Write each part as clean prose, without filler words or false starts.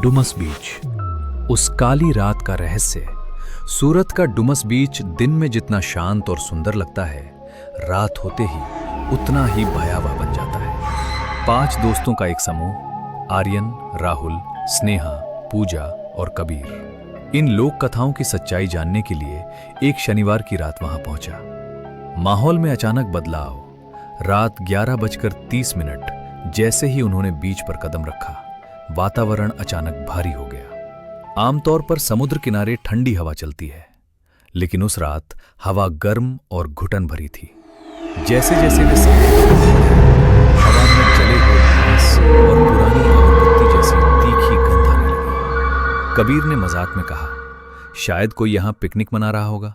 डुमस बीच, उस काली रात का रहस्य। सूरत का डुमस बीच दिन में जितना शांत और सुंदर लगता है, रात होते ही उतना ही भयावह बन जाता है। 5 दोस्तों का एक समूह, आर्यन, राहुल, स्नेहा, पूजा और कबीर, इन लोक कथाओं की सच्चाई जानने के लिए एक शनिवार की रात वहां पहुंचा। माहौल में अचानक बदलाव। रात 11:30 जैसे ही उन्होंने बीच पर कदम रखा, वातावरण अचानक भारी हो गया। आमतौर पर समुद्र किनारे ठंडी हवा चलती है, लेकिन उस रात हवा गर्म और घुटन भरी थी। जैसे जैसे वे हवा में जले हुए घास और पुरानी अगरबत्ती जैसी तीखी गंध आने लगी। कबीर ने मजाक में कहा, शायद कोई यहां पिकनिक मना रहा होगा।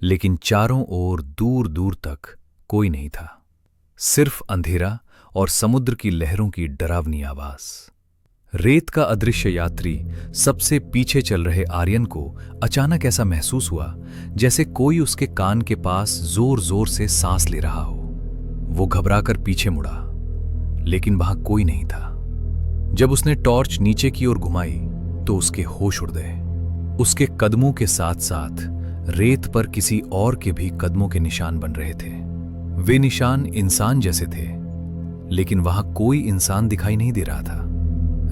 लेकिन चारों ओर दूर दूर तक कोई नहीं था, सिर्फ अंधेरा और समुद्र की लहरों की डरावनी आवाज। रेत का अदृश्य यात्री सबसे पीछे चल रहे आर्यन को अचानक ऐसा महसूस हुआ जैसे कोई उसके कान के पास जोर जोर से सांस ले रहा हो। वो घबराकर पीछे मुड़ा, लेकिन वहां कोई नहीं था। जब उसने टॉर्च नीचे की ओर घुमाई तो उसके होश उड़ गए। उसके कदमों के साथ साथ रेत पर किसी और के भी कदमों के निशान बन रहे थे। वे निशान इंसान जैसे थे, लेकिन वहां कोई इंसान दिखाई नहीं दे रहा था।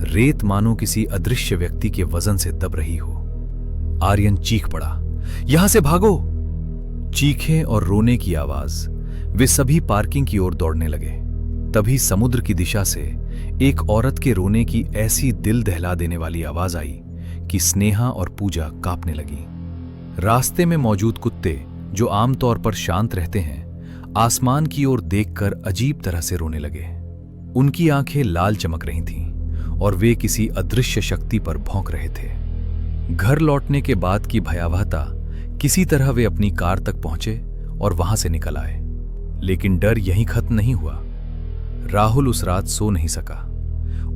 रेत मानो किसी अदृश्य व्यक्ति के वजन से दब रही हो। आर्यन चीख पड़ा, यहां से भागो! चीखें और रोने की आवाज। वे सभी पार्किंग की ओर दौड़ने लगे। तभी समुद्र की दिशा से एक औरत के रोने की ऐसी दिल दहला देने वाली आवाज आई कि स्नेहा और पूजा कांपने लगी। रास्ते में मौजूद कुत्ते, जो आमतौर पर शांत रहते हैं, आसमान की ओर देखकर अजीब तरह से रोने लगे। उनकी आंखें लाल चमक रही थीं और वे किसी अदृश्य शक्ति पर भौंक रहे थे। घर लौटने के बाद की भयावहता, किसी तरह वे अपनी कार तक पहुंचे और वहां से निकल आए। लेकिन डर यहीं खत्म नहीं हुआ। राहुल उस रात सो नहीं सका।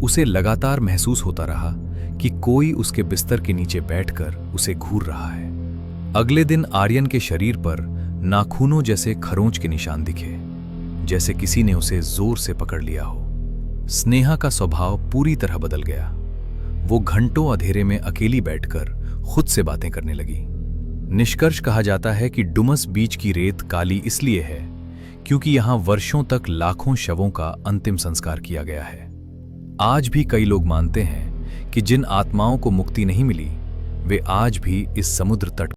उसे लगातार महसूस होता रहा कि कोई उसके बिस्तर के नीचे बैठकर उसे घूर रहा है। अगले दिन आर्यन के शरीर पर नाखूनों जैसे खरोंच के निशान दिखे, जैसे किसी ने उसे जोर से पकड़ लिया हो। स्नेहा का स्वभाव पूरी तरह बदल गया। वो घंटों अंधेरे में अकेली बैठकर खुद से बातें करने लगी। निष्कर्ष कहा जाता है कि डुमस बीच की रेत काली इसलिए है क्योंकि यहां वर्षों तक लाखों शवों का अंतिम संस्कार किया गया है। आज भी कई लोग मानते हैं कि जिन आत्माओं को मुक्ति नहीं मिली, वे आज भी इस समुद्र तट